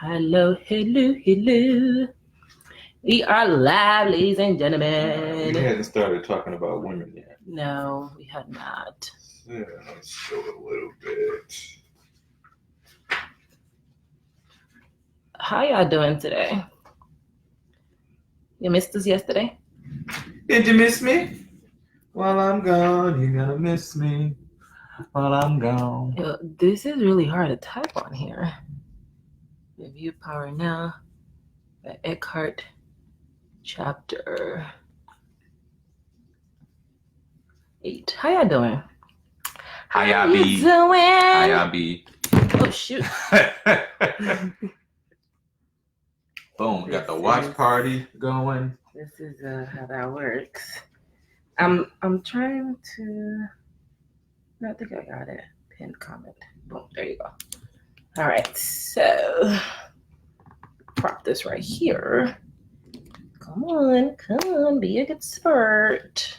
Hello, hello, hello. We are live, ladies and gentlemen. We hadn't started talking about women yet. No, we had not. Yeah, let's show a little bit. How y'all doing today? You missed us yesterday? Did you miss me? While I'm gone, you're gonna miss me. While I'm gone. Yo, this is really hard to type on here. Review Power Now by Eckhart, chapter 8. How y'all doing? How y'all be? Doing? How y'all be? Oh shoot. Boom, we got the watch party going. This is how that works. I'm trying to. I think I got it. Pinned comment. Boom. There you go. All right. So prop this right here. Come on. Be a good sport.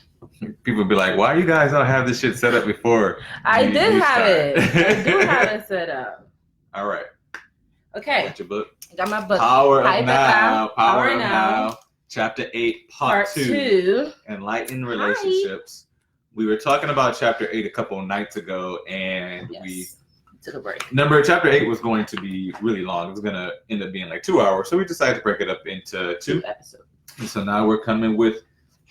People be like, "Why you guys don't have this shit set up before?" I did have it. I do have it set up. All right. Okay. Got your book. I got my book. Power of Now. Chapter 8, Part 2. Enlightened Relationships. We were talking about Chapter 8 a couple of nights ago, and we took a break. Chapter 8 was going to be really long. It was going to end up being like 2 hours, so we decided to break it up into two episodes. And so now we're coming with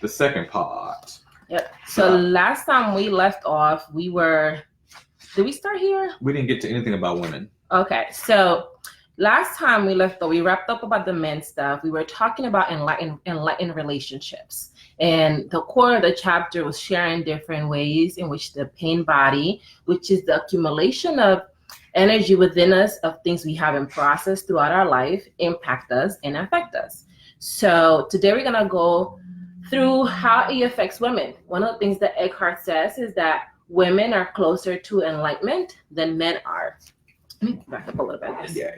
the second part. Yep. So last time we left off, did we start here? We didn't get to anything about women. Okay, so last time we wrapped up about the men stuff. We were talking about enlightened relationships. And the core of the chapter was sharing different ways in which the pain body, which is the accumulation of energy within us of things we haven't processed throughout our life, impact us and affect us. So today we're going to go through how it affects women. One of the things that Eckhart says is that women are closer to enlightenment than men are. Let me back up a little bit. Yeah.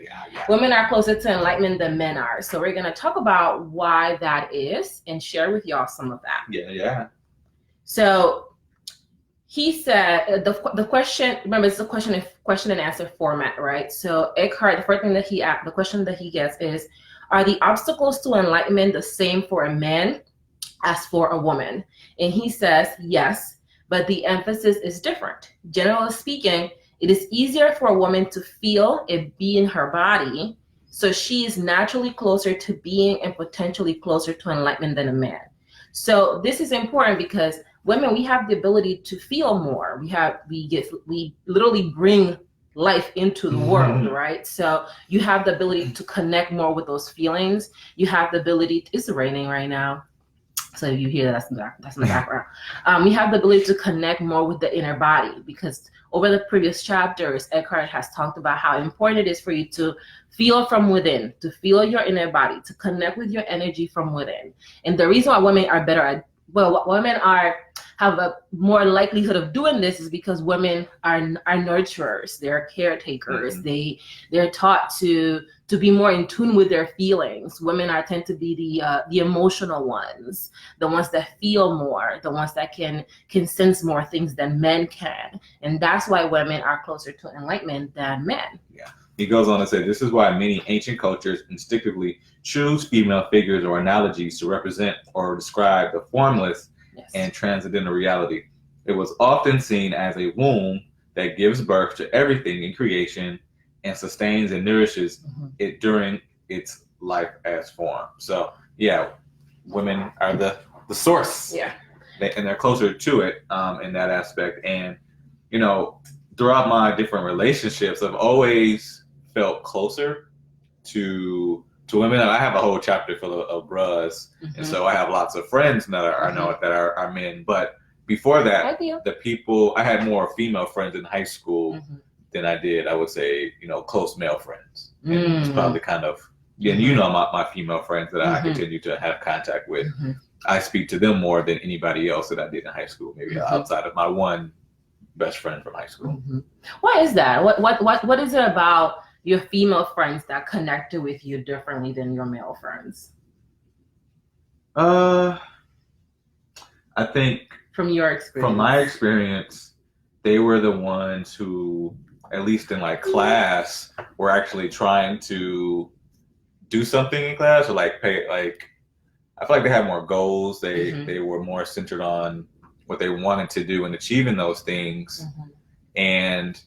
Women are closer to enlightenment than men are. So we're going to talk about why that is and share with y'all some of that. Yeah. So he said the question, remember it's a question and answer format, right? So Eckhart, the first thing that the question that he gets is, are the obstacles to enlightenment the same for a man as for a woman? And he says, yes, but the emphasis is different. Generally speaking, it is easier for a woman to feel and be in her body, so she is naturally closer to being and potentially closer to enlightenment than a man. So this is important because women, we have the ability to feel more. We literally bring life into the world, right? So you have the ability to connect more with those feelings. You have the ability. It's raining right now. So you hear that's in the background. We have the ability to connect more with the inner body, because over the previous chapters, Eckhart has talked about how important it is for you to feel from within, to feel your inner body, to connect with your energy from within. And the reason why women are better at, have a more likelihood of doing this is because women are nurturers, they're caretakers, they're taught to be more in tune with their feelings. Women tend to be the emotional ones, the ones that feel more, the ones that can sense more things than men can. And that's why women are closer to enlightenment than men. Yeah. He goes on to say, this is why many ancient cultures instinctively choose female figures or analogies to represent or describe the formless and transcendental reality. It was often seen as a womb that gives birth to everything in creation and sustains and nourishes it during its life as form. So yeah, women are the source. Yeah. And they're closer to it in that aspect. And, throughout my different relationships, I've always felt closer to women. I have a whole chapter full of bras, and so I have lots of friends that are men. But before that, I had more female friends in high school than I did, I would say, close male friends. And it's probably kind of, and my female friends that I continue to have contact with, I speak to them more than anybody else that I did in high school, maybe outside of my one best friend from high school. Why is that? What is it about your female friends that connected with you differently than your male friends? I think from your experience, from my experience, they were the ones who, at least in like class, were actually trying to do something in class or like pay like. I feel like they had more goals. They were more centered on what they wanted to do and achieving those things. And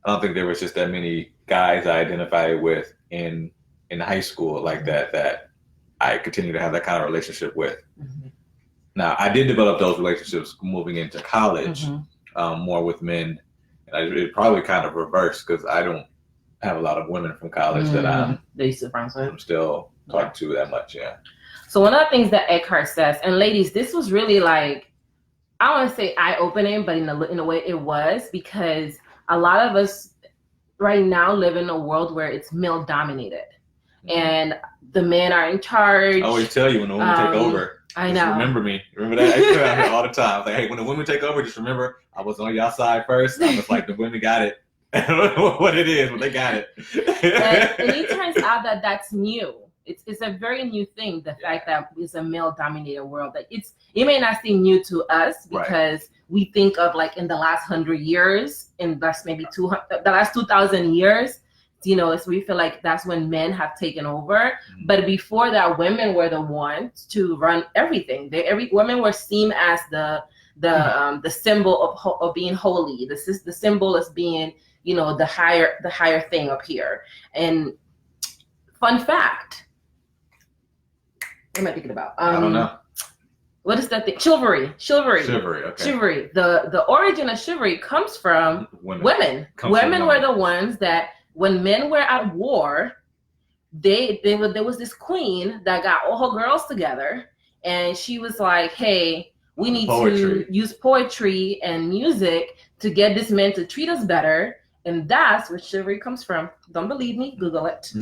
I don't think there was just that many guys I identified with in high school like that I continue to have that kind of relationship with. Now, I did develop those relationships moving into college, more with men. And it probably kind of reversed because I don't have a lot of women from college that I'm still talking to that much. Yeah. So one of the things that Eckhart says, and ladies, this was really like, I want to say eye-opening, but in a way it was, because a lot of us right now live in a world where it's male-dominated. And the men are in charge. I always tell you when the women take over. I know. Remember me. Remember that? I say that here all the time. Like, hey, when the women take over, just remember I was on your side first. I was like, the women got it. I don't know what it is, but they got it. And it turns out that that's new. It's a very new thing, the fact that it's a male-dominated world. That it may not seem new to us because we think of like in the last 100 years, in that's maybe the last 2,000 years, you know, so we feel like that's when men have taken over. But before that, women were the ones to run everything. Women were seen as the symbol of being holy. The symbol as being, you know, the higher thing up here. And fun fact. What am I thinking about? I don't know. What is that thing? Chivalry. Okay. Chivalry. The origin of chivalry comes from women. Women were the ones that, when men were at war, there was this queen that got all her girls together, and she was like, "Hey, we need to use poetry and music to get this men to treat us better," and that's where chivalry comes from. Don't believe me? Google it.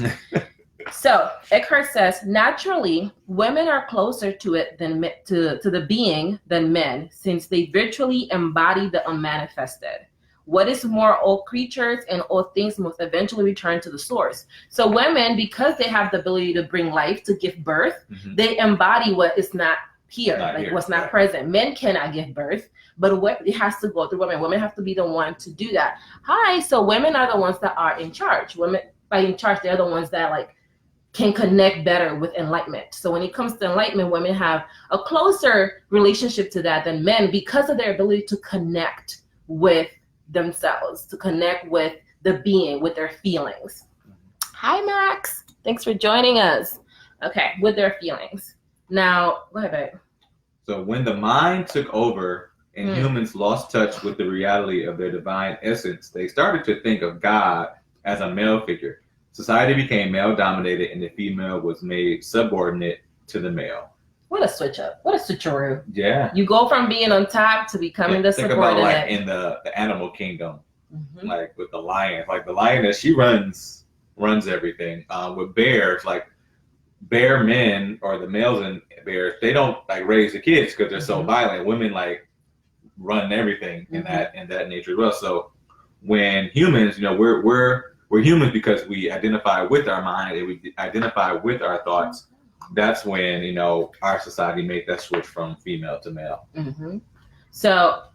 So Eckhart says, naturally, women are closer to it to the being than men, since they virtually embody the unmanifested. What is more, all creatures and all things must eventually return to the source. So women, because they have the ability to bring life, to give birth, they embody what is not here, what's not present. Men cannot give birth, but it has to go through women. Women have to be the one to do that. So women are the ones that are in charge. Women, by in charge, they're the ones that like can connect better with enlightenment. So when it comes to enlightenment, women have a closer relationship to that than men because of their ability to connect with themselves, to connect with the being, with their feelings. Hi, Max. Thanks for joining us. Okay, with their feelings. Now, go ahead, babe. So when the mind took over and humans lost touch with the reality of their divine essence, they started to think of God as a male figure. Society became male-dominated, and the female was made subordinate to the male. What a switch up! What a switcheroo! Yeah, you go from being on top to becoming the subordinate. Think about like in the animal kingdom, like with the lion. Like the lioness, she runs everything. With bears, like bear men or the males in bears, they don't like raise the kids because they're so violent. Women like run everything in that nature as well. So when humans, you know, we're humans because we identify with our mind and we identify with our thoughts. That's when, you know, our society made that switch from female to male. So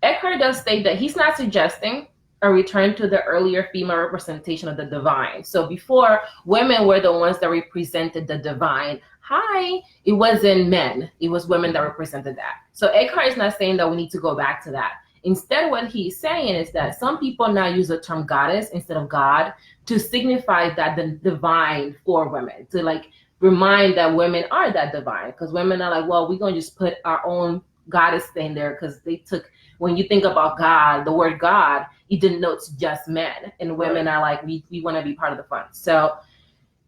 Eckhart does state that he's not suggesting a return to the earlier female representation of the divine. So before, women were the ones that represented the divine. It wasn't men. It was women that represented that. So Eckhart is not saying that we need to go back to that. Instead, what he's saying is that some people now use the term goddess instead of God to signify that the divine for women, to like remind that women are that divine, because women are like, well, we're going to just put our own goddess thing there because they took, when you think about God, the word God, it denotes just men, and women are like, we want to be part of the fun. So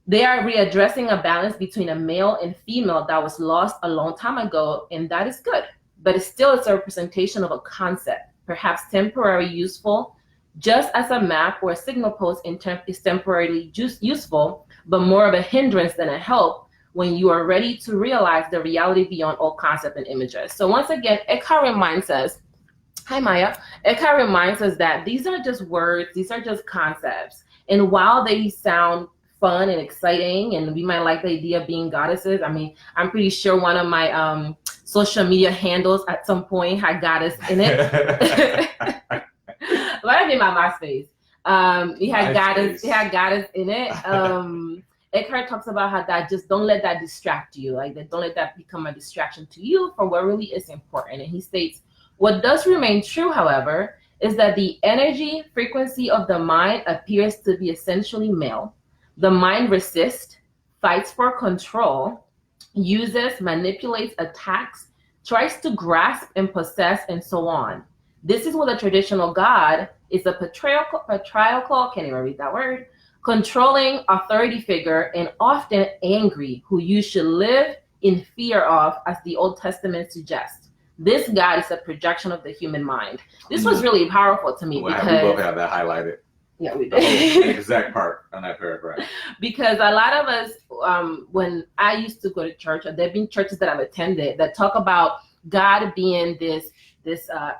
they are readdressing a balance between a male and female that was lost a long time ago, and that is good. But it's a representation of a concept, perhaps temporarily useful, just as a map or a signal post is temporarily useful, but more of a hindrance than a help when you are ready to realize the reality beyond all concept and images. So once again, Eckhart reminds us, hi Maya, Eckhart reminds us that these are just words, these are just concepts. And while they sound fun and exciting, and we might like the idea of being goddesses, I mean, I'm pretty sure one of my social media handles at some point had goddess in it. might have been my MySpace. He had guidance in it. Eckhart talks about how that just don't let that distract you, like that don't let that become a distraction to you from what really is important. And he states, what does remain true, however, is that the energy frequency of the mind appears to be essentially male. The mind resists, fights for control, uses, manipulates, attacks, tries to grasp and possess, and so on. This is what the traditional God is, a patriarchal, can't even read that word, controlling authority figure, and often angry, who you should live in fear of, as the Old Testament suggests. This God is a projection of the human mind. This was really powerful to me because we both have that highlighted. Yeah, we did. The exact part on that paragraph. Because a lot of us, when I used to go to church, there have been churches that I've attended that talk about God being this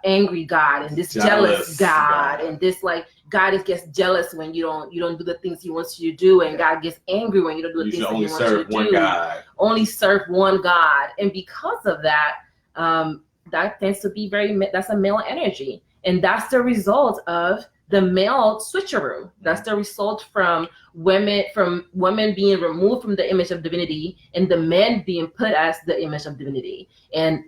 angry God and this jealous God, and this like God gets jealous when you don't do the things he wants you to do, and God gets angry when you don't do the things that he wants you to do. Only serve one God. And because of that, that tends to be that's a male energy. And that's the result of the male switcheroo. That's the result from women being removed from the image of divinity and the men being put as the image of divinity. And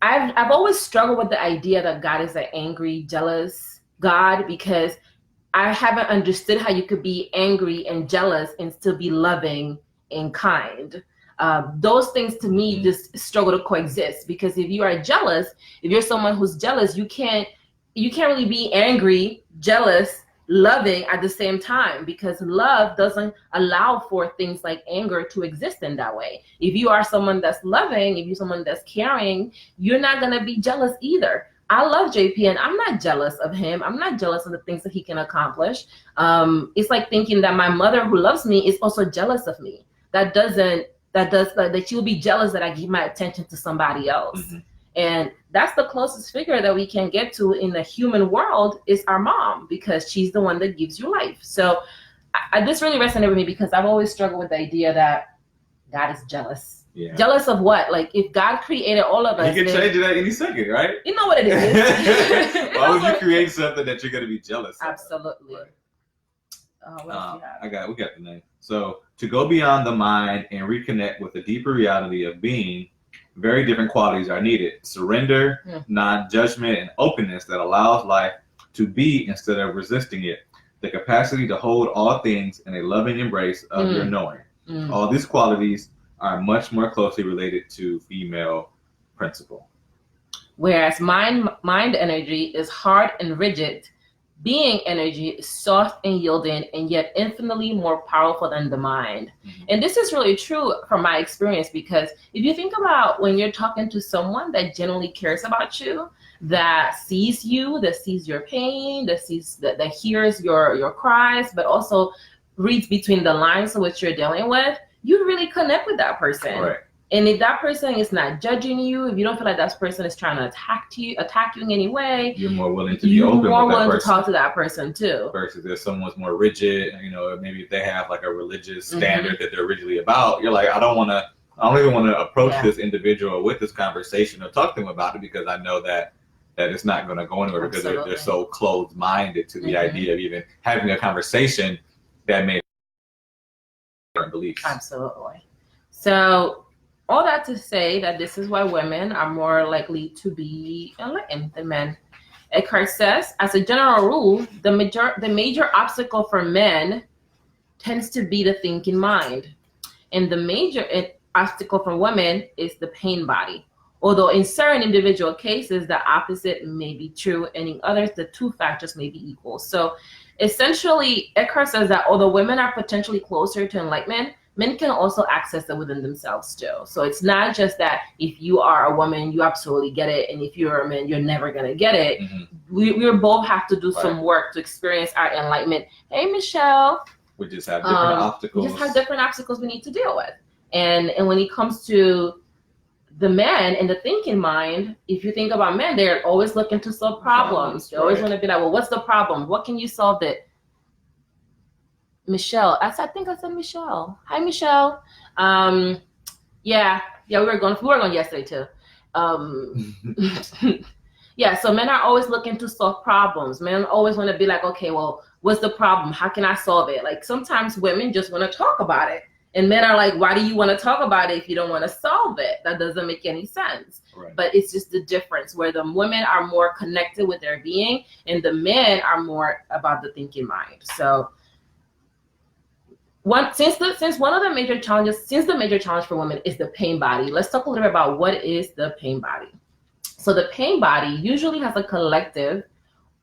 I've always struggled with the idea that God is an angry, jealous God, because I haven't understood how you could be angry and jealous and still be loving and kind. Those things to me just struggle to coexist, because if you are jealous, if you're someone who's jealous, you can't really be angry, jealous, loving at the same time, because love doesn't allow for things like anger to exist in that way. If you are someone that's loving, if you're someone that's caring, you're not going to be jealous either. I love JP and I'm not jealous of him. I'm not jealous of the things that he can accomplish. It's like thinking that my mother, who loves me, is also jealous of me. That she'll be jealous that I give my attention to somebody else. Mm-hmm. And that's the closest figure that we can get to in the human world is our mom, because she's the one that gives you life. So this really resonated with me, because I've always struggled with the idea that God is jealous. Yeah. Jealous of what? Like, if God created all of us, he can change it at any second, right? You know what it is. Why would you create something that you're going to be jealous of? Absolutely. Right. We got the name. So, to go beyond the mind and reconnect with the deeper reality of being, very different qualities are needed. Surrender, non-judgment, and openness that allows life to be instead of resisting it. The capacity to hold all things in a loving embrace of your knowing. All these qualities are much more closely related to female principle. Whereas mind energy is hard and rigid, being energy is soft and yielding, and yet infinitely more powerful than the mind. Mm-hmm. And this is really true from my experience, because if you think about when you're talking to someone that genuinely cares about you, that sees you, that sees your pain, that hears your cries, but also reads between the lines of what you're dealing with, you really connect with that person. Right. And if that person is not judging you, if you don't feel like that person is trying to attack you in any way, you're more willing to be open with that person. You're more willing to talk to that person too. Versus if someone's more rigid, maybe if they have like a religious standard that they're rigidly about, you're like, I don't even want to approach this individual with this conversation or talk to them about it, because I know that it's not going to go anywhere. Absolutely. Because they're so closed-minded to the idea of even having a conversation that may their beliefs. Absolutely. So all that to say that this is why women are more likely to be enlightened than men. Eckhart says, as a general rule, the major obstacle for men tends to be the thinking mind. And the major obstacle for women is the pain body. Although in certain individual cases, the opposite may be true, and in others, the two factors may be equal. So essentially, Eckhart says that although women are potentially closer to enlightenment, men can also access it within themselves too. So it's not just that if you are a woman, you absolutely get it, and if you're a man, you're never going to get it. Mm-hmm. We both have to do some work to experience our enlightenment. Hey, Michelle. We just have different obstacles. We just have different obstacles we need to deal with. And when it comes to the men and the thinking mind, if you think about men, they're always looking to solve problems. They always want to be like, well, what's the problem? What can you solve it? Michelle, I think I said Michelle. Hi, Michelle. We were going yesterday too. Yeah, so men are always looking to solve problems. Men always want to be like, okay, well, what's the problem? How can I solve it? Like sometimes women just want to talk about it. And men are like, why do you want to talk about it if you don't want to solve it? That doesn't make any sense. Right. But it's just the difference where the women are more connected with their being and the men are more about the thinking mind. So since the major challenge for women is the pain body, let's talk a little bit about what is the pain body. So the pain body usually has a collective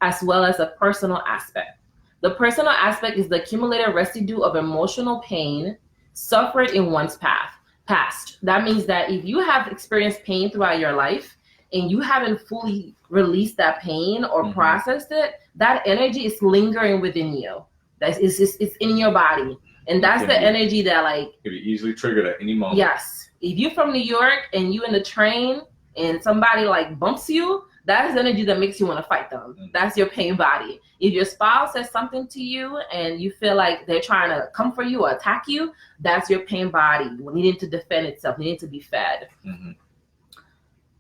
as well as a personal aspect. The personal aspect is the accumulated residue of emotional pain suffered in one's past. That means that if you have experienced pain throughout your life and you haven't fully released that pain or processed it, that energy is lingering within you. It's in your body. And that's the energy that like can be easily triggered at any moment. Yes. If you're from New York and you in the train and somebody like bumps you, that's energy that makes you want to fight them. That's your pain body. If your spouse says something to you and you feel like they're trying to come for you or attack you, that's your pain body needing to defend itself, needing to be fed.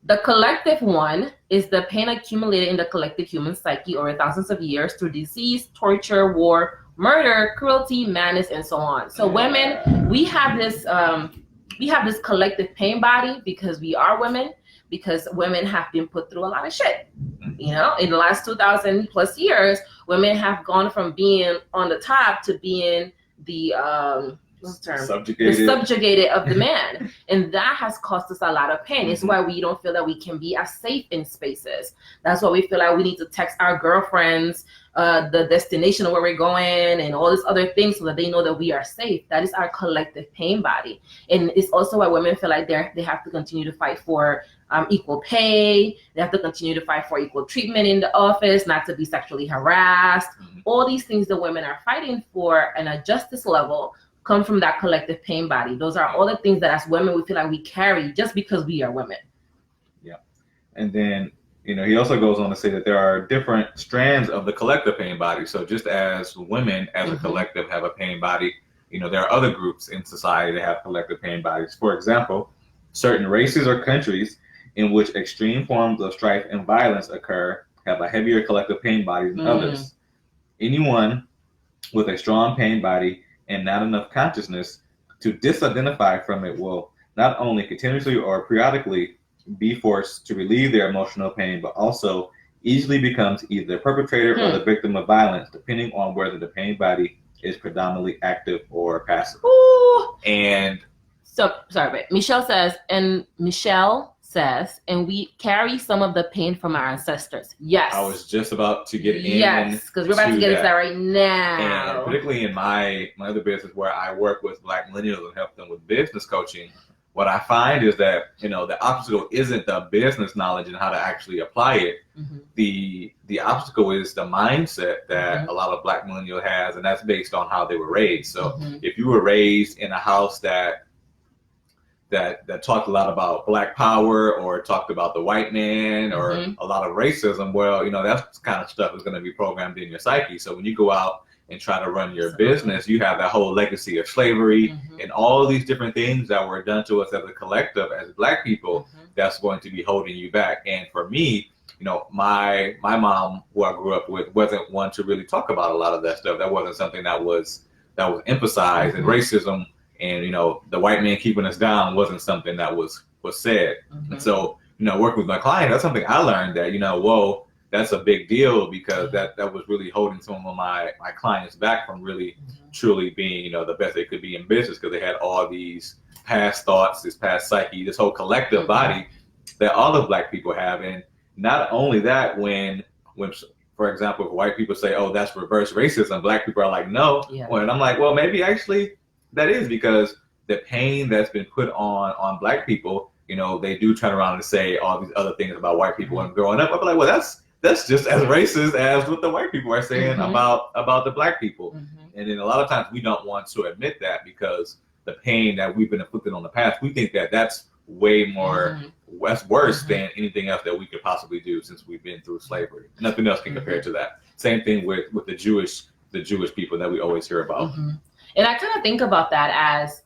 The collective one is the pain accumulated in the collective human psyche over thousands of years through disease, torture, war, murder, cruelty, madness, and so on. So women, we have this collective pain body because we are women, because women have been put through a lot of shit. You know, in the last 2,000 plus years, women have gone from being on the top to being the subjugated of the man. And that has cost us a lot of pain. It's why we don't feel that we can be as safe in spaces. That's why we feel like we need to text our girlfriends the destination of where we're going and all these other things so that they know that we are safe. That is our collective pain body. And it's also why women feel like they have to continue to fight for equal pay. They have to continue to fight for equal treatment in the office, not to be sexually harassed. All these things that women are fighting for on a justice level come from that collective pain body. Those are all the things that as women we feel like we carry just because we are women. Yeah. And then, you know, he also goes on to say that there are different strands of the collective pain body. So just as women as a collective have a pain body, you know, there are other groups in society that have collective pain bodies. For example, certain races or countries in which extreme forms of strife and violence occur have a heavier collective pain body than others. Anyone with a strong pain body and not enough consciousness to disidentify from it will not only continuously or periodically be forced to relieve their emotional pain, but also easily becomes either the perpetrator or the victim of violence, depending on whether the pain body is predominantly active or passive. Ooh. And so, sorry, but Michelle says, and we carry some of the pain from our ancestors. Yes. I was just about to get in. Yes, because we're about to get into that right now. And particularly in my other business where I work with Black millennials and help them with business coaching, what I find is that, you know, the obstacle isn't the business knowledge and how to actually apply it. The obstacle is the mindset that a lot of Black millennial has, and that's based on how they were raised. So if you were raised in a house that talked a lot about Black power or talked about the white man or a lot of racism, well, you know, that kind of stuff is going to be programmed in your psyche. So when you go out and try to run your business, you have that whole legacy of slavery and all these different things that were done to us as a collective, as Black people, that's going to be holding you back. And for me, you know, my mom, who I grew up with, wasn't one to really talk about a lot of that stuff. That wasn't something that was emphasized. And racism and, you know, the white man keeping us down wasn't something that was said. And so, you know, working with my client, that's something I learned that, you know, whoa, that's a big deal, because that was really holding some of my clients back from really truly being, you know, the best they could be in business, because they had all these past thoughts, this past psyche, this whole collective body that all of Black people have. And not only that, when for example, if white people say, oh, that's reverse racism, Black people are like, no. And I'm like, well, maybe actually that is, because the pain that's been put on Black people, you know, they do turn around and say all these other things about white people when growing up. I'm like, well, that's just as racist as what the white people are saying about the Black people. And then a lot of times we don't want to admit that, because the pain that we've been inflicted on the past, we think that that's way more, that's worse than anything else that we could possibly do, since we've been through slavery. Nothing else can compare to that. Same thing with the Jewish people that we always hear about. And I kind of think about that as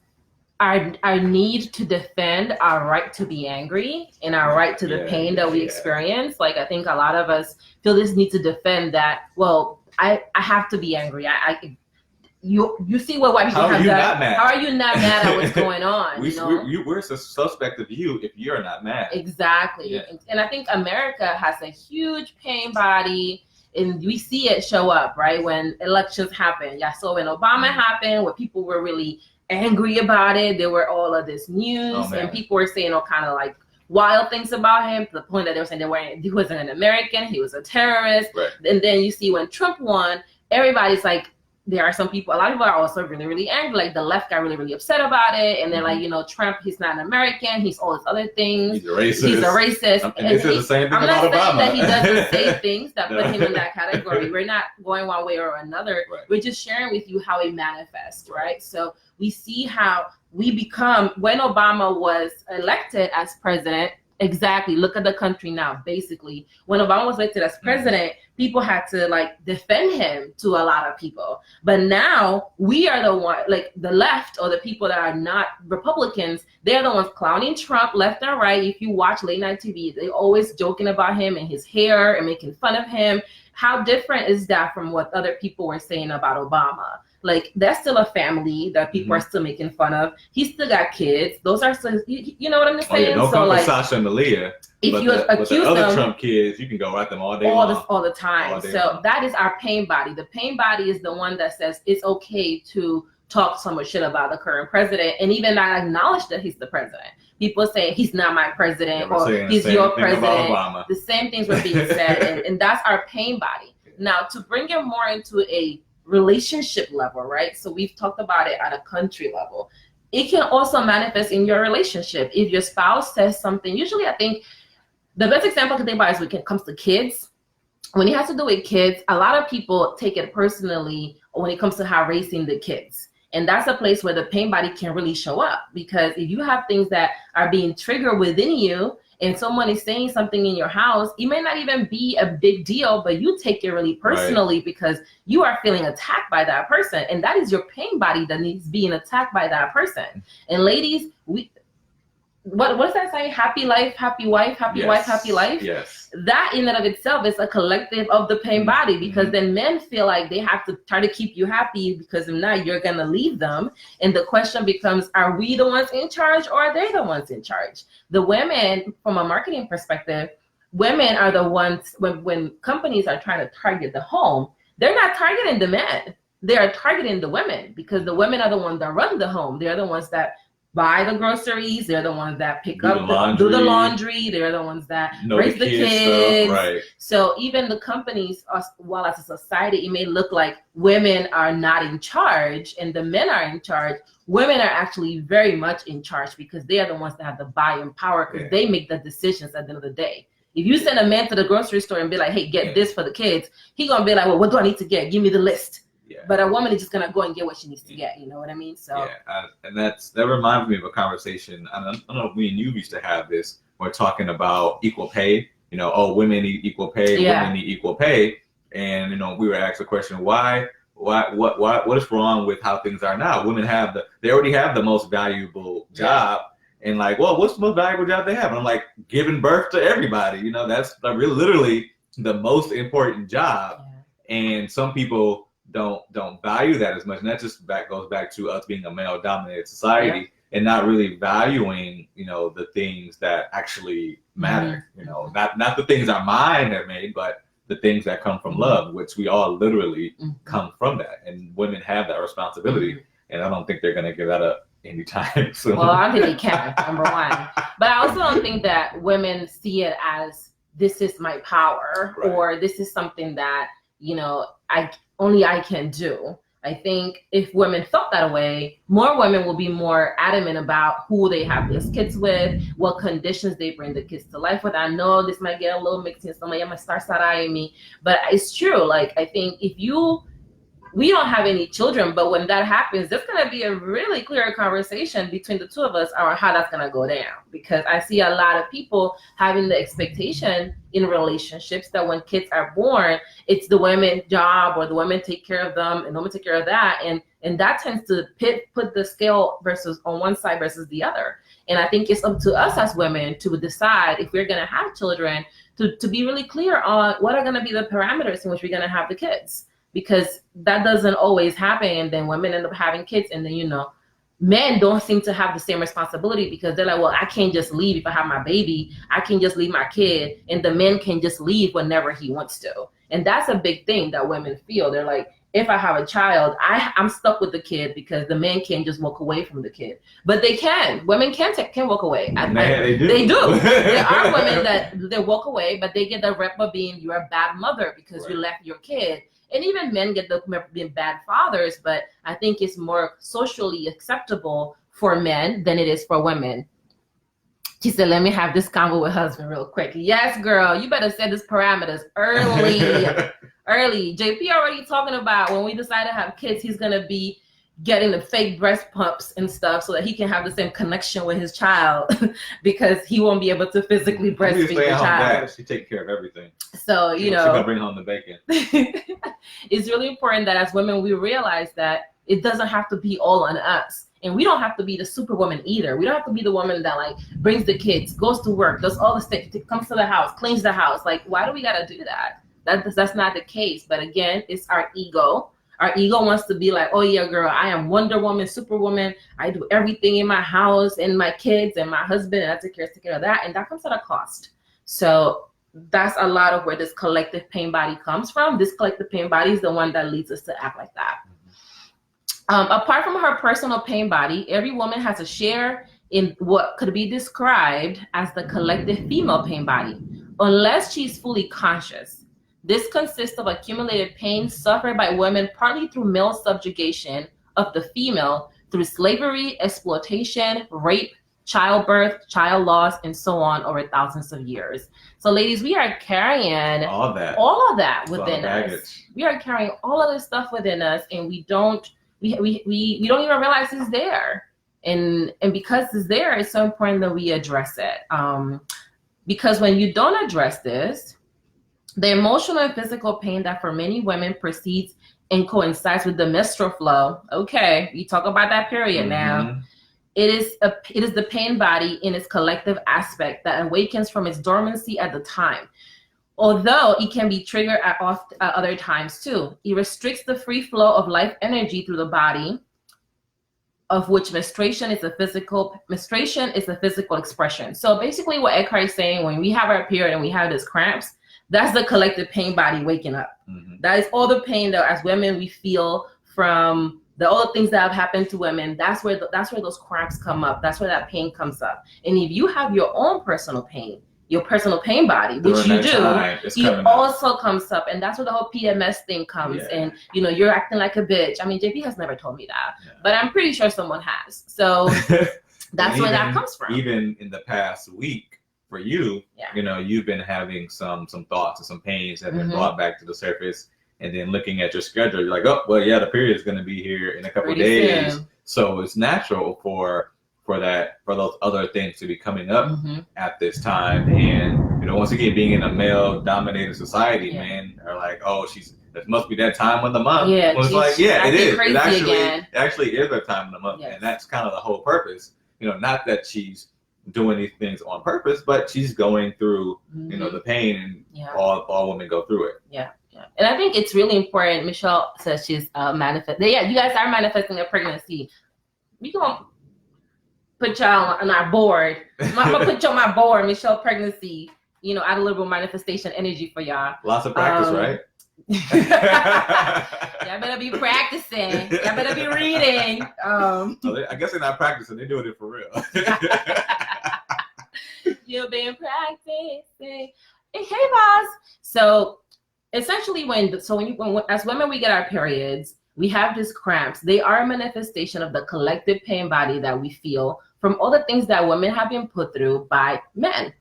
our need to defend our right to be angry and our right to the pain that we experience. Like, I think a lot of us feel this need to defend that. Well, I have to be angry. You see what white people have done. How are you not mad at what's going on? We're suspect of you if you're not mad. Exactly. Yeah. And I think America has a huge pain body, and we see it show up, right? When elections happen. Yeah, so when Obama happened, where people were really angry about it, there were all of this news, and people were saying all kind of like wild things about him, to the point that they were saying he wasn't an American, he was a terrorist. Right. And then you see when Trump won, everybody's like, there are some people, a lot of people are also really, really angry. Like the left got really, really upset about it. And they're like, Trump, he's not an American. He's all these other things. He's a racist. And this is the same thing about Obama. I'm not saying that he doesn't say things that put him in that category. We're not going one way or another. Right. We're just sharing with you how it manifests, right? So we see how we become, when Obama was elected as president, exactly. Look at the country now. Basically, when Obama was elected as president, people had to like defend him to a lot of people. But now we are the one, like the left or the people that are not Republicans, they're the ones clowning Trump left and right. If you watch late night TV, they're always joking about him and his hair and making fun of him. How different is that from what other people were saying about Obama? Like, that's still a family that people are still making fun of. He's still got kids. Those are still, you know what I'm saying? Don't come for Sasha and Malia. If you accuse the them, other Trump kids, you can go at them all day long. All the time. So that is our pain body. The pain body is the one that says it's okay to talk so much shit about the current president and even not acknowledge that he's the president. People say he's not my president or he's your president. The same things were being said, and that's our pain body. Now, to bring it more into a relationship level, right? So we've talked about it at a country level. It can also manifest in your relationship. If your spouse says something, usually I think the best example I can think about is when it comes to kids. When it has to do with kids, a lot of people take it personally when it comes to how raising the kids. And that's a place where the pain body can really show up, because if you have things that are being triggered within you and someone is saying something in your house, it may not even be a big deal, but you take it really personally because you are feeling attacked by that person. And that is your pain body that needs being attacked by that person. And ladies, what is that saying? Happy life, happy wife, happy wife, happy life. Yes. That in and of itself is a collective of the pain body, because then men feel like they have to try to keep you happy, because if not, you're going to leave them. And the question becomes, are we the ones in charge or are they the ones in charge? The women, from a marketing perspective, women are the ones, when companies are trying to target the home, they're not targeting the men. They are targeting the women, because the women are the ones that run the home. They're the ones that buy the groceries. They're the ones that do the laundry. They're the ones that raise the kids. Right. So even the companies, while as a society, it may look like women are not in charge and the men are in charge. Women are actually very much in charge, because they are the ones that have the buying power, because they make the decisions at the end of the day. If you send a man to the grocery store and be like, hey, get this for the kids, he's going to be like, well, what do I need to get? Give me the list. But a woman is just gonna go and get what she needs to get. You know what I mean? So and that reminds me of a conversation. I don't know if me and you used to have this. We're talking about equal pay. Women need equal pay. Women need equal pay. And we were asked the question, what is wrong with how things are now? Women they already have the most valuable job. And like, well, what's the most valuable job they have? And I'm like, giving birth to everybody. That's literally the most important job. And some people don't value that as much, and that just goes back to us being a male-dominated society and not really valuing, the things that actually matter. Not the things our mind have made, but the things that come from love, which we all literally come from that, and women have that responsibility, and I don't think they're going to give that up anytime soon. Well, I think they can, number one, but I also don't think that women see it as this is my power or this is something that I can do. I think if women felt that way, more women will be more adamant about who they have these kids with, what conditions they bring the kids to life with. I know this might get a little mixed in, somebody might start side-eyeing me, but it's true. Like, I think we don't have any children, but when that happens, there's going to be a really clear conversation between the two of us on how that's going to go down. Because I see a lot of people having the expectation in relationships that when kids are born, it's the women's job or the women take care of them and the women take care of that. And And that tends to put the scale versus on one side versus the other. And I think it's up to us as women to decide if we're going to have children, to be really clear on what are going to be the parameters in which we're going to have the kids, because that doesn't always happen. And then women end up having kids, and then, you know, men don't seem to have the same responsibility, because they're like, well, I can't just leave if I have my baby. I can just leave my kid, and the man can just leave whenever he wants to. And that's a big thing that women feel. They're like, if I have a child, I'm stuck with the kid, because the man can't just walk away from the kid. But they can. Women can walk away. They do. They do. There are women that they walk away, but they get the rep of being, you're a bad mother because you left your kid. And even men get the being bad fathers, but I think it's more socially acceptable for men than it is for women. She said, let me have this convo with husband real quick. Yes, girl, you better set these parameters early. Early. JP already talking about when we decide to have kids, he's going to be getting the fake breast pumps and stuff so that he can have the same connection with his child, because he won't be able to physically breastfeed the child. She takes care of everything. So, you know. She's going to bring home the bacon. It's really important that as women, we realize that it doesn't have to be all on us. And we don't have to be the superwoman either. We don't have to be the woman that like brings the kids, goes to work, does all the stuff, comes to the house, cleans the house. Like, why do we got to do that? That's not the case. But again, it's our ego. Our ego wants to be like, oh yeah, girl, I am Wonder Woman, Superwoman. I do everything in my house and my kids and my husband, and I take care of that. And that comes at a cost. So that's a lot of where this collective pain body comes from. This collective pain body is the one that leads us to act like that. Apart from her personal pain body, every woman has a share in what could be described as the collective female pain body, unless she's fully conscious. This consists of accumulated pain suffered by women partly through male subjugation of the female through slavery, exploitation, rape, childbirth, child loss, and so on over thousands of years. So ladies, we are carrying all of that within us. We are carrying all of this stuff within us, and we don't even realize it's there. And because it's there, it's so important that we address it. Because when you don't address this, the emotional and physical pain that for many women precedes and coincides with the menstrual flow. Okay, we talk about that period now. It is the pain body in its collective aspect that awakens from its dormancy at the time, although it can be triggered at other times too. It restricts the free flow of life energy through the body, of which menstruation is a physical expression. So basically what Eckhart is saying, when we have our period and we have these cramps, that's the collective pain body waking up. That is all the pain that as women we feel from all the things that have happened to women. That's where those cramps come up. That's where that pain comes up. And if you have your own personal pain, your personal pain body, which you do, it also comes up. And that's where the whole PMS thing comes. Yeah. And, you know, you're acting like a bitch. I mean, JP has never told me that, but I'm pretty sure someone has. So that's where that comes from. Even in the past week, for you, you know, you've been having some thoughts and some pains that have been brought back to the surface, and then looking at your schedule, you're like, oh, well, yeah, the period is going to be here in a couple of days. Soon. So it's natural for those other things to be coming up at this time. And, you know, once again, being in a male-dominated society, men are like, oh, that must be that time of the month. Yeah, well, it's like, yeah, it is. It actually is that time of the month, and that's kind of the whole purpose. You know, not that she's doing these things on purpose, but she's going through, you know, the pain, and all women go through it. Yeah. And I think it's really important. Michelle says she's manifesting. Yeah, you guys are manifesting a pregnancy. We gonna put y'all on our board. I'm gonna put you on my board, Michelle pregnancy. You know, add a little manifestation energy for y'all. Lots of practice, right? Y'all better be practicing. Y'all better be reading. I guess they're not practicing. They're doing it for real. You've been practicing. Hey, boss. So essentially, when as women we get our periods, we have these cramps. They are a manifestation of the collective pain body that we feel from all the things that women have been put through by men.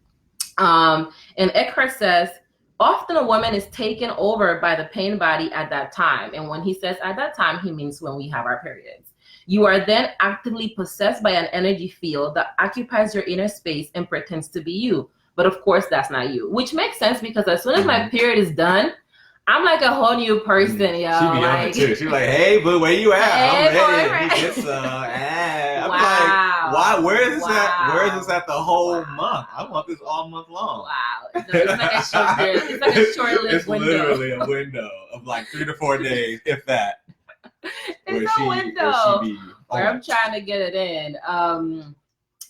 And Eckhart says, often a woman is taken over by the pain body at that time. And when he says at that time, he means when we have our periods. You are then actively possessed by an energy field that occupies your inner space and pretends to be you. But of course, that's not you, which makes sense because as soon as my period is done, I'm like a whole new person, yo. She be on it too. She like, hey, but where you at? Hey, I'm ready. boyfriend. Get some. I'm Wow. like, why? Where is this Wow. at? Where is this at the whole Wow. month? I want this all month long. Wow. It's like a short-lived It's window. literally a window of like 3 to 4 days, if that. It's a window where I'm trying to get it in.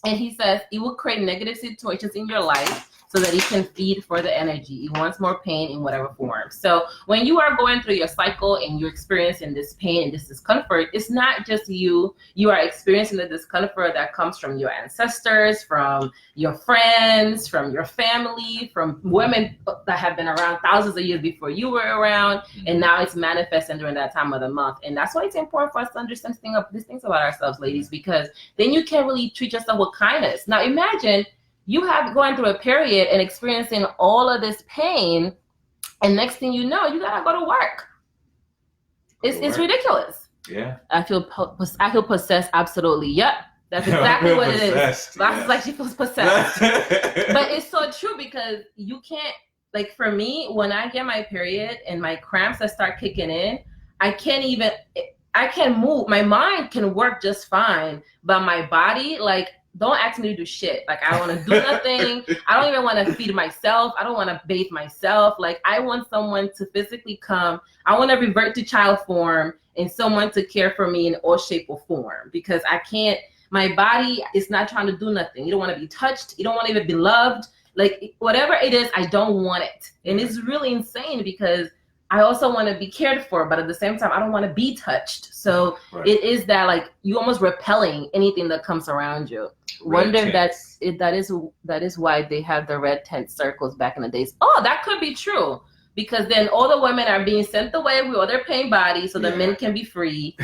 And he says it will create negative situations in your life so that it can feed for the energy. It wants more pain in whatever form. So when you are going through your cycle and you're experiencing this pain and this discomfort, it's not just you. You are experiencing the discomfort that comes from your ancestors, from your friends, from your family, from women that have been around thousands of years before you were around. And now it's manifesting during that time of the month. And that's why it's important for us to understand these things about ourselves, ladies, because then you can really treat yourself with kindness. Now imagine you have going through a period and experiencing all of this pain, and next thing you know, you gotta go to work. It's ridiculous. Yeah. I feel possessed. Absolutely. Yep. That's exactly what it is. That's like she feels possessed. But it's so true because you can't, like for me, when I get my period and my cramps that start kicking in, I can't move. My mind can work just fine, but my body, like, don't ask me to do shit. Like, I don't want to do nothing. I don't even want to feed myself. I don't want to bathe myself. Like, I want someone to physically come. I want to revert to child form and someone to care for me in all shape or form, because I can't, my body is not trying to do nothing. You don't want to be touched. You don't want to even be loved. Like, whatever it is, I don't want it. And it's really insane because I also want to be cared for, but at the same time, I don't want to be touched. So It is that, like, you almost repelling anything that comes around you. Wonder if that is why they have the red tent circles back in the days. Oh, that could be true, because then all the women are being sent away with all their pain bodies, so the men can be free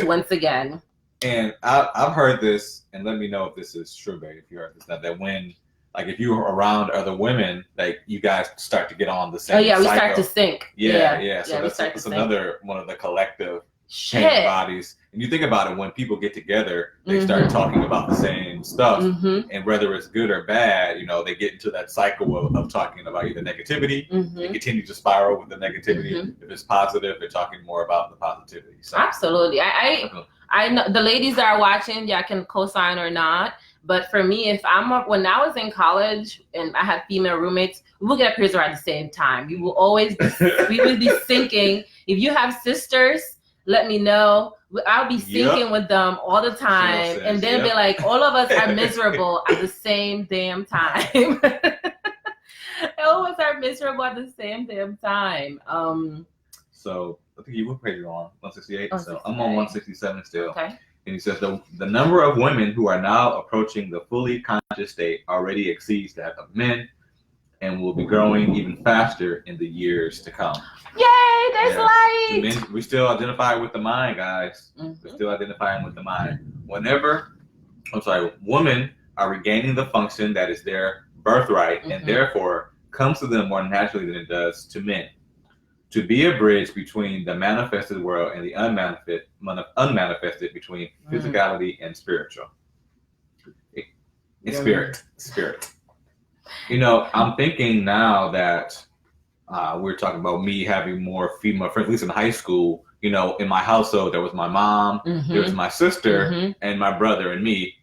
once again. And I've heard this, and let me know if this is true, babe. If you heard this, that when, like, if you're around other women, like, you guys start to get on the same. Oh yeah, we cycle. start to sync. Yeah. So that's another one of the collective pain bodies. And you think about it, when people get together, they start talking about the same stuff, and whether it's good or bad, you know, they get into that cycle of talking about either negativity, they continue to spiral with the negativity. If it's positive, they're talking more about the positivity. So, absolutely. I know the ladies that are watching, I can co-sign or not. But for me, when I was in college and I had female roommates, we would get periods around the same time. We will always we would be syncing. If you have sisters, let me know. I'll be syncing with them all the time, and then be like, all of us are miserable at the same damn time. All of us are miserable at the same damn time. So I think you were pretty on 168. So I'm on 167 still. Okay. And he says the number of women who are now approaching the fully conscious state already exceeds that of men, and will be growing even faster in the years to come. Yay, there's light! Men, we still identify with the mind, guys. We're still identifying with the mind. Women are regaining the function that is their birthright, and therefore comes to them more naturally than it does to men. To be a bridge between the manifested world and the unmanifested, between physicality and spiritual. Spirit. You know, I'm thinking now that we're talking about me having more female friends, at least in high school. You know, in my household, there was my mom, there was my sister, and my brother and me.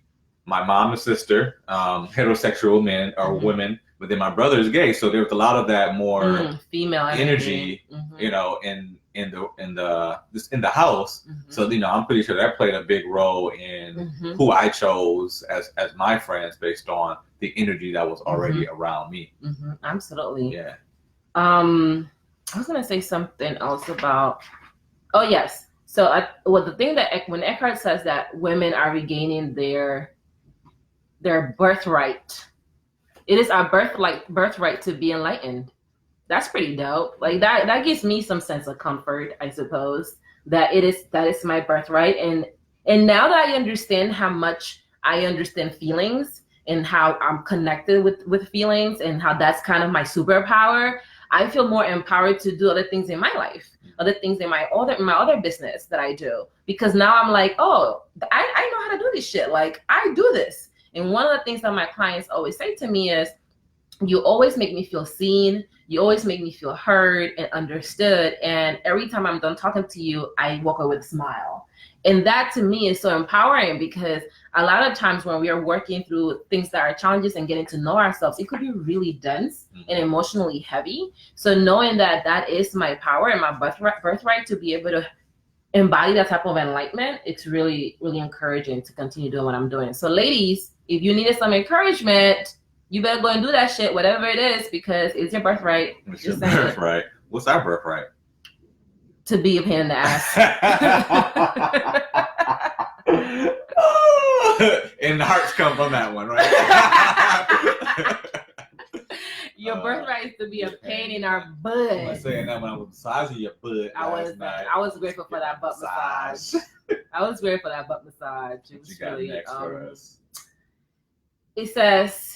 My mom and sister, heterosexual men or women, but then my brother is gay, so there was a lot of that more female energy, you know, in the house. So, you know, I'm pretty sure that played a big role in who I chose as my friends based on the energy that was already around me. Absolutely. Yeah. I was gonna say something else about. Oh yes. So the thing that when Eckhart says that women are regaining their birthright, it is our birthright to be enlightened. That's pretty dope. Like that gives me some sense of comfort, I suppose, that is my birthright. And now that I understand how much I understand feelings and how I'm connected with feelings and how that's kind of my superpower, I feel more empowered to do other things in my life, other things in my other business that I do. Because now I'm like, oh, I know how to do this shit. Like, I do this. And one of the things that my clients always say to me is, you always make me feel seen. You always make me feel heard and understood. And every time I'm done talking to you, I walk away with a smile. And that to me is so empowering, because a lot of times when we are working through things that are challenges and getting to know ourselves, it could be really dense and emotionally heavy. So knowing that that is my power and my birthright to be able to embody that type of enlightenment, it's really, really encouraging to continue doing what I'm doing. So ladies, if you needed some encouragement, you better go and do that shit, whatever it is, because it's your birthright. It's your birthright. What's our birthright? To be a pain in the ass. And the hearts come from that one, right? Your birthright is to be a pain in our butt. I was saying that when I was massaging your butt last night. I was grateful for that butt massage. I was grateful for that butt massage. It was really, it says,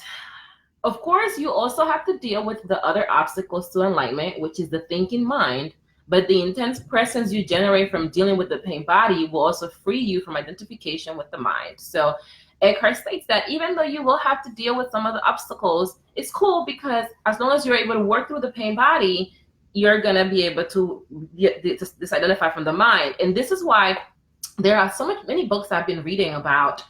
of course, you also have to deal with the other obstacles to enlightenment, which is the thinking mind. But the intense presence you generate from dealing with the pain body will also free you from identification with the mind. So Eckhart states that even though you will have to deal with some of the obstacles, it's cool, because as long as you're able to work through the pain body, you're going to be able to disidentify from the mind. And this is why there are many books I've been reading about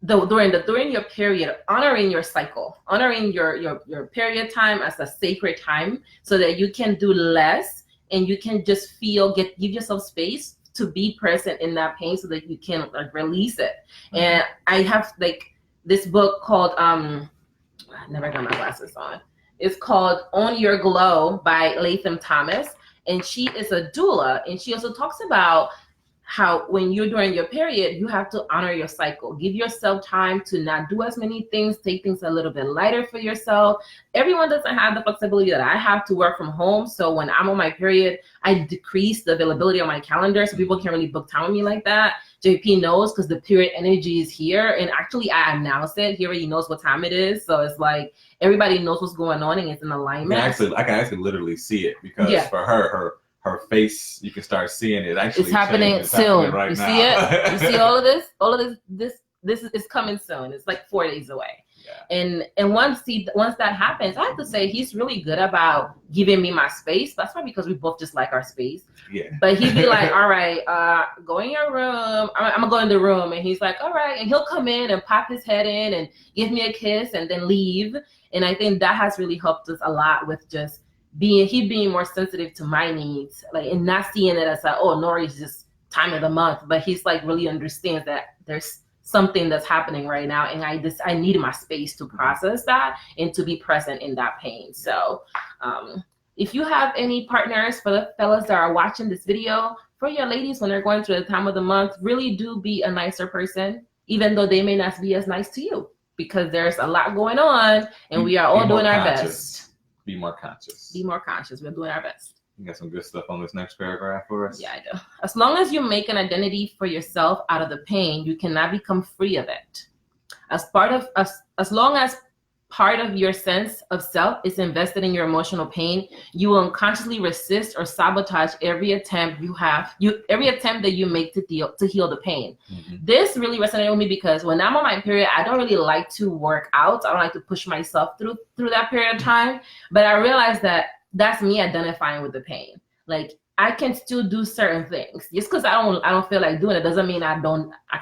during your period, honoring your cycle, honoring your period time as a sacred time, so that you can do less and you can just give yourself space to be present in that pain, so that you can release it. And I have this book called I never got my glasses on. It's called Own Your Glow by Latham Thomas, and she is a doula, and she also talks about how when you're during your period, you have to honor your cycle. Give yourself time to not do as many things, take things a little bit lighter for yourself. Everyone doesn't have the flexibility that I have to work from home. So when I'm on my period, I decrease the availability on my calendar, so people can't really book time with me like that. JP knows, because the period energy is here, and actually I announce it. He already knows what time it is, so it's like everybody knows what's going on and it's in alignment. Yeah, I can actually literally see it, because for her face, you can start seeing it. Actually, it's happening soon. Right you now. See it? You see all of this? All of this is coming soon. It's like 4 days away. Yeah. And once that happens, I have to say he's really good about giving me my space. That's probably because we both just like our space. Yeah. But he'd be like, all right, go in your room. I'm gonna go in the room, and he's like, all right, and he'll come in and pop his head in and give me a kiss and then leave. And I think that has really helped us a lot with just being more sensitive to my needs, and not seeing it as Nori's just time of the month, but he's really understands that there's something that's happening right now, and I need my space to process that and to be present in that pain. So if you have any partners, for the fellas that are watching this video, for your ladies, when they're going through the time of the month, really do be a nicer person, even though they may not be as nice to you, because there's a lot going on, and we are all doing our best. Be more conscious. Be more conscious. We're doing our best. You got some good stuff on this next paragraph for us? Yeah, I do. As long as you make an identity for yourself out of the pain, you cannot become free of it. As long as part of your sense of self is invested in your emotional pain, you will unconsciously resist or sabotage every attempt that you make to heal the pain. This really resonated with me, because when I'm on my period, I don't really like to work out. I don't like to push myself through that period of time. But I realized that that's me identifying with the pain. I can still do certain things. Just because I don't feel like doing it doesn't mean I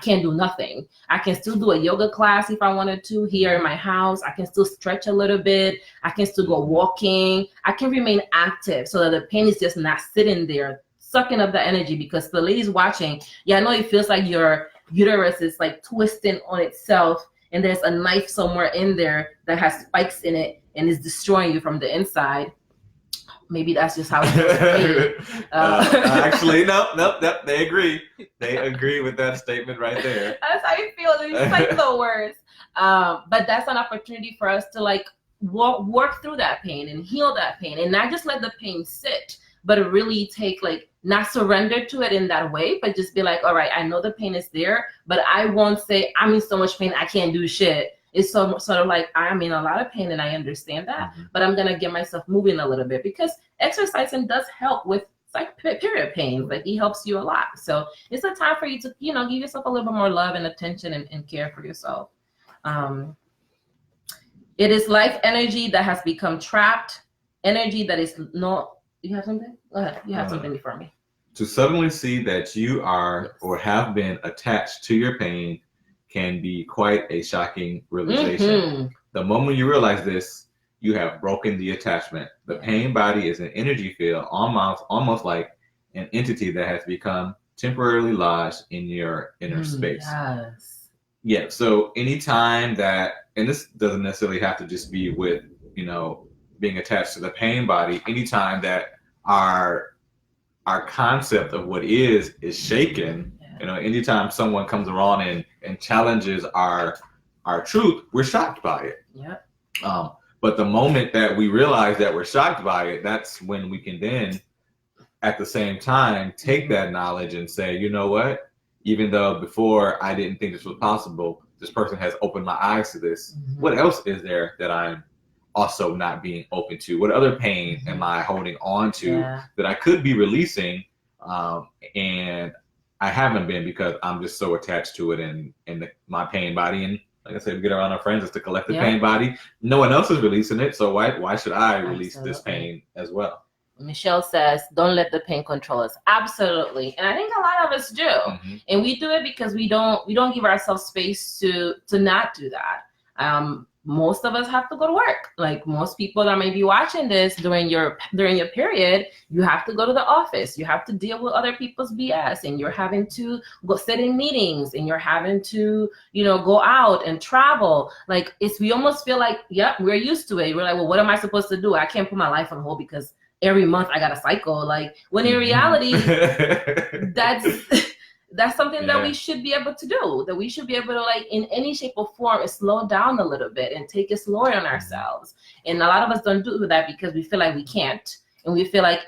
can't do nothing. I can still do a yoga class if I wanted to here in my house. I can still stretch a little bit. I can still go walking. I can remain active, so that the pain is just not sitting there sucking up the energy. Because the ladies watching, I know it feels like your uterus is twisting on itself, and there's a knife somewhere in there that has spikes in it and is destroying you from the inside. Maybe that's just how it feels. Actually, no, they agree. They agree with that statement right there. That's how you feel. It's the worst. But that's an opportunity for us to work through that pain and heal that pain, and not just let the pain sit, but really take not surrender to it in that way, but just be like, all right, I know the pain is there, but I won't say I'm in so much pain I can't do shit. It's sort of I'm in a lot of pain, and I understand that, but I'm going to get myself moving a little bit, because exercising does help with period pain. It helps you a lot. So it's a time for you to, give yourself a little bit more love and attention and care for yourself. It is life energy that has become trapped, energy that is not. You have something? Go ahead. You have something before me. To suddenly see that you are or have been attached to your pain can be quite a shocking realization. The moment you realize this, you have broken the attachment. The pain body is an energy field, almost like an entity that has become temporarily lodged in your inner space. Yes. Yeah. So anytime that, and this doesn't necessarily have to just be with, being attached to the pain body, anytime that our concept of what is shaken, anytime someone comes around and challenges our truth, we're shocked by it. Yeah. But the moment that we realize that we're shocked by it, that's when we can then, at the same time, take that knowledge and say, you know what? Even though before I didn't think this was possible, this person has opened my eyes to this. What else is there that I'm also not being open to? What other pain am I holding on to that I could be releasing, and I haven't been because I'm just so attached to it and my pain body. And like I said, we get around our friends, it's the collective pain body. No one else is releasing it, so why should I release this pain as well? Michelle says, don't let the pain control us. Absolutely. And I think a lot of us do. And we do it because we don't give ourselves space to not do that. Most of us have to go to work. Like most people that may be watching this during your period, you have to go to the office. You have to deal with other people's BS, and you're having to go sit in meetings, and you're having to, go out and travel. Like we almost feel like, we're used to it. We're like, well, what am I supposed to do? I can't put my life on hold because every month I got a cycle. Like when in reality, that's something that we should be able to do, that we should be able to, like, in any shape or form, slow down a little bit and take it slower on ourselves. And a lot of us don't do that because we feel like we can't. And we feel like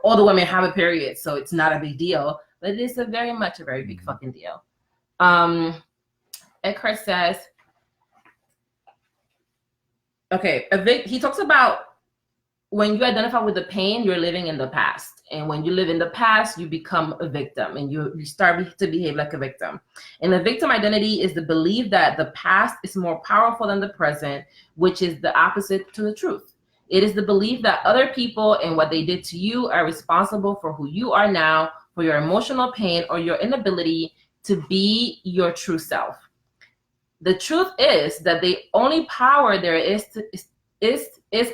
all the women have a period, so it's not a big deal. But it is very much a very big fucking deal. Eckhart says, he talks about when you identify with the pain, you're living in the past. And when you live in the past, you become a victim and you start to behave like a victim. And the victim identity is the belief that the past is more powerful than the present, which is the opposite to the truth. It is the belief that other people and what they did to you are responsible for who you are now, for your emotional pain or your inability to be your true self. The truth is that the only power there is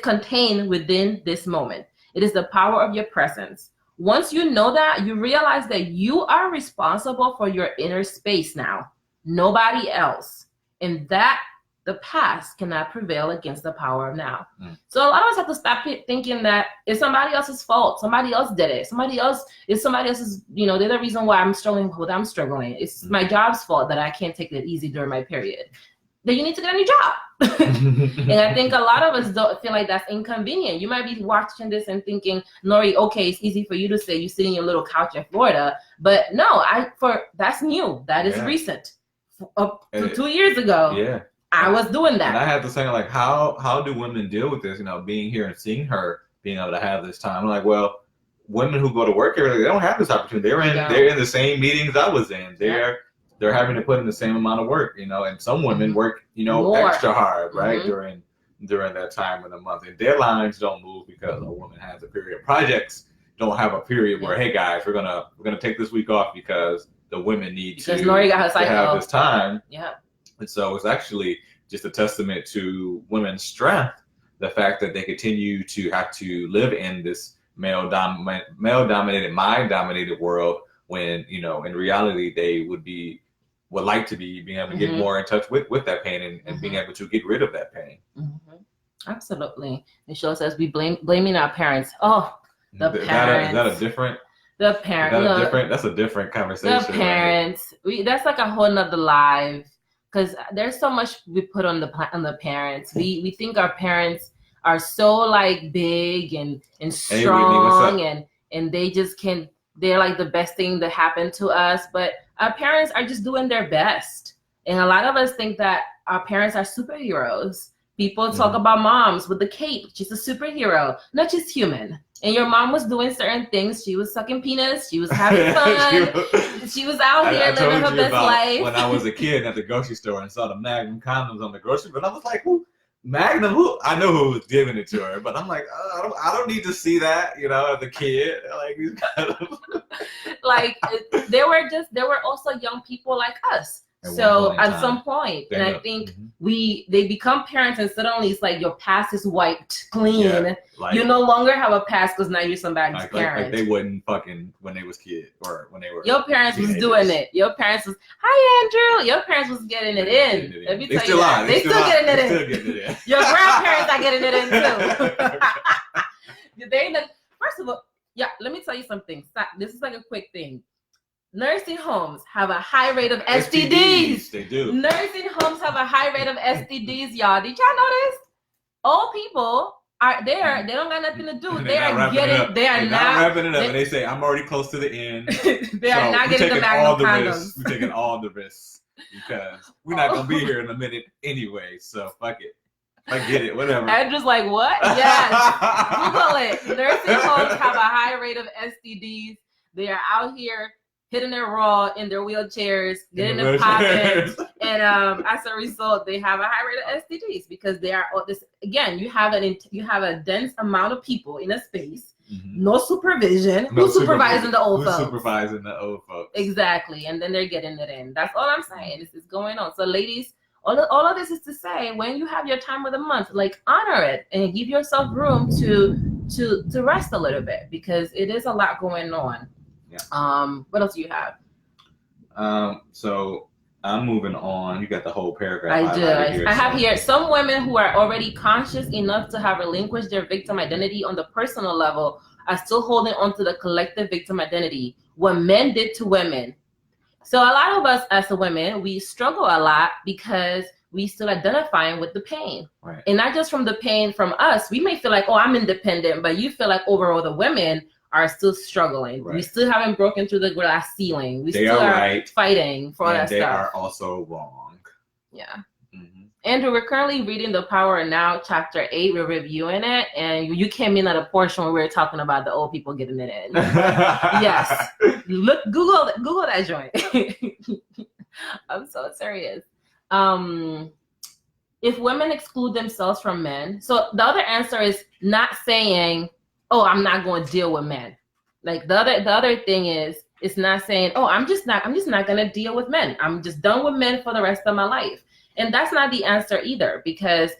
contained within this moment. It is the power of your presence. Once you know that, you realize that you are responsible for your inner space now, nobody else. And that the past cannot prevail against the power of now. So a lot of us have to stop thinking that it's somebody else's fault. Somebody else did it. Somebody else's, they're the reason why I'm struggling with what I'm struggling. It's my job's fault that I can't take it easy during my period. Then you need to get a new job. And I think a lot of us don't feel like that's inconvenient. You might be watching this and thinking, Nori, okay, it's easy for you to say you sit in your little couch in Florida, but no, that's new. That is recent. Up to 2 years ago, I was doing that. And I had to say, like, how do women deal with this? Being here and seeing her being able to have this time. I'm like, well, women who go to work here, they don't have this opportunity. They're in the same meetings I was in. They're having to put in the same amount of work, and some women work, more. Extra hard, right? During that time of the month. And deadlines don't move because a woman has a period. Projects don't have a period where, hey guys, we're gonna take this week off because the women need to have this time. Yeah. And so it's actually just a testament to women's strength, the fact that they continue to have to live in this male-dominated, mind-dominated world when, in reality, they would like to be being able to get more in touch with that pain and being able to get rid of that pain. Absolutely. Michelle says we blaming our parents. Oh, the parents. Is that a different? The parents. That's a different conversation. The parents. Right? That's like a whole nother live, because there's so much we put on the parents. We think our parents are so like big and strong, and they just can. They're like the best thing that happened to us, but our parents are just doing their best. And a lot of us think that our parents are superheroes. People talk about moms with the cape. She's a superhero. No, she's human. And your mom was doing certain things. She was sucking penis. She was having fun. she was out here living her best life. When I was a kid at the grocery store and saw the Magnum condoms on the grocery, but I was like, Magnum, I know who was giving it to her, but I'm like, I don't need to see that, as a kid. Like, these kind of like there were also young people like us. So at some point, and I think they become parents, and suddenly it's like your past is wiped clean. Yeah, like, you no longer have a past because now you're somebody's parent. Like they wouldn't fucking when they was kids or when they were. Your parents teenagers. Was doing it. Your parents was, hi Andrew. Your parents was getting it in. Let me tell you that. They still getting it in. Your grandparents are getting it in too. First of all, yeah. Let me tell you something. This is like a quick thing. Nursing homes have a high rate of STDs. They do. Nursing homes have a high rate of STDs, y'all. Did y'all notice? Old people are there. They don't got nothing to do. They are not wrapping it up. And they say, I'm already close to the end. They are not getting the Magnum condoms. We're taking all the risks because we're not going to be here in a minute anyway. So fuck it. I get it. Whatever. Andrew's like, what? Yes. Google it. Nursing homes have a high rate of STDs. They are out here hitting it raw in their wheelchairs, getting them popping, and as a result, they have a high rate of STDs because they are this. Again, you have a dense amount of people in a space, no supervision. Who's supervising the old folks? Who's supervising the old folks? Exactly, and then they're getting it in. That's all I'm saying. This is going on. So, ladies, all of this is to say, when you have your time of the month, like honor it and give yourself room to rest a little bit because it is a lot going on. Yeah. What else do you have? So I'm moving on. You got the whole paragraph. I do. I have here some women who are already conscious enough to have relinquished their victim identity on the personal level are still holding on to the collective victim identity, what men did to women. So a lot of us as women, we struggle a lot because we still identifying with the pain. Right. And not just from the pain from us. We may feel like, oh, I'm independent, but you feel like overall the women are still struggling. Right. We still haven't broken through the glass ceiling. We still are fighting for all that stuff. They are also wrong. Yeah. Mm-hmm. Andrew, we're currently reading The Power of Now, Chapter 8. We're reviewing it, and you came in at a portion where we were talking about the old people getting it in. Yes. Look, Google that joint. I'm so serious. If women exclude themselves from men, so the other answer is not saying, oh, I'm not going to deal with men. Like the other thing is, it's not saying, oh, I'm just not going to deal with men. I'm just done with men for the rest of my life. And that's not the answer either, because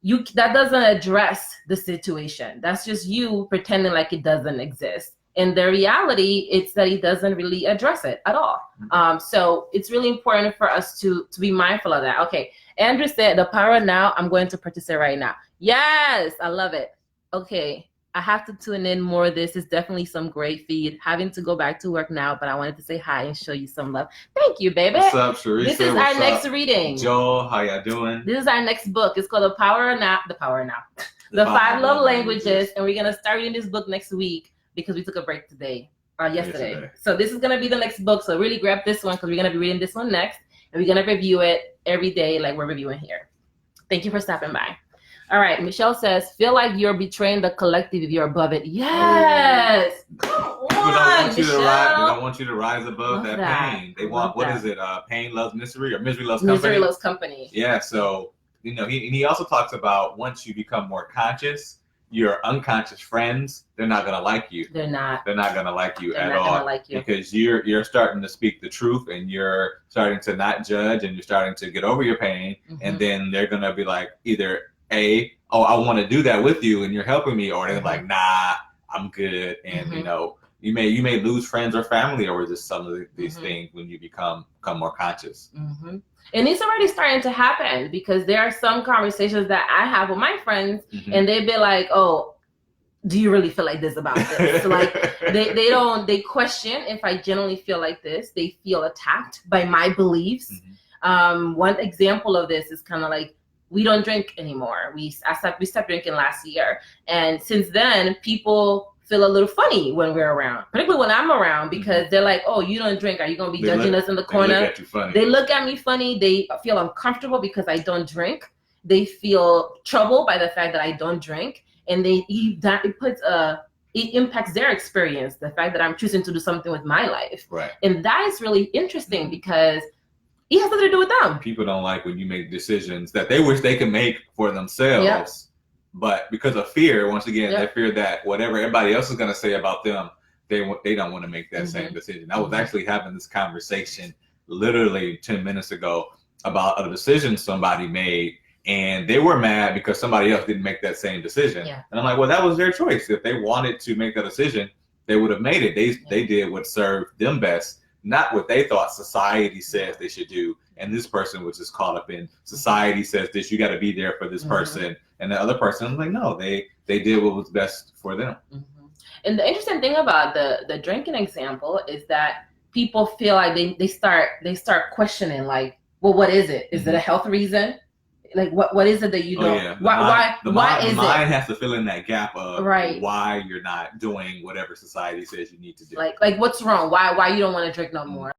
that doesn't address the situation. That's just you pretending like it doesn't exist. And the reality, it's that it doesn't really address it at all. So it's really important for us to be mindful of that. Okay, Andrew said, the power now, I'm going to participate right now. Yes, I love it. Okay. I have to tune in more of this. It's definitely some great feed. Having to go back to work now, but I wanted to say hi and show you some love. Thank you, baby. What's up, Sharissa? This is our next reading. Joel, how y'all doing? This is our next book. It's called The Power Now. The 5 Love Languages. And we're going to start reading this book next week because we took a break yesterday. So this is going to be the next book. So really grab this one because we're going to be reading this one next. And we're going to review it every day like we're reviewing here. Thank you for stopping by. All right, Michelle says, feel like you're betraying the collective if you're above it. Yes! Come on, Michelle. They don't want you to rise above that pain. They want, what is it? Pain loves misery or misery loves company? Misery loves company. Yeah, so, he also talks about once you become more conscious, your unconscious friends, they're not going to like you. They're not going to like you at all. They're not going to like you. Because you're starting to speak the truth and you're starting to not judge and you're starting to get over your pain. Mm-hmm. And then they're going to be like, either I want to do that with you and you're helping me, or they're like, nah, I'm good. And you may lose friends or family over just some of these things when you become more conscious. Mm-hmm. And it's already starting to happen because there are some conversations that I have with my friends and they'd be like, oh, do you really feel like this about this? So like they question if I genuinely feel like this. They feel attacked by my beliefs. One example of this is kind of like, we don't drink anymore. We stopped drinking last year. And since then, people feel a little funny when we're around, particularly when I'm around, because they're like, oh, you don't drink. Are you going to be judging us in the corner? They look at you funny. They look at me funny. They feel uncomfortable because I don't drink. They feel troubled by the fact that I don't drink. And it impacts their experience, the fact that I'm choosing to do something with my life. Right. And that is really interesting because It has nothing to do with them. People don't like when you make decisions that they wish they could make for themselves. Yep. But because of fear, once again, Yep. they fear that whatever everybody else is going to say about them, they don't want to make that Mm-hmm. same decision. I was actually having this conversation literally 10 minutes ago about a decision somebody made, and they were mad because somebody else didn't make that same decision. Yeah. And I'm like, well, that was their choice. If they wanted to make that decision, they would have made it. They did what served them best, not what they thought society says they should do. And this person was just caught up in society says this, you got to be there for this person. And the other person was like, no, they did what was best for them. And the interesting thing about the drinking example is that people feel like they start questioning, like, well, what is it? Is it a health reason? Like, what is it that you don't? Yeah. Why the is mind it? has to fill in that gap of why you're not doing whatever society says you need to do. Like what's wrong? Why you don't want to drink no more?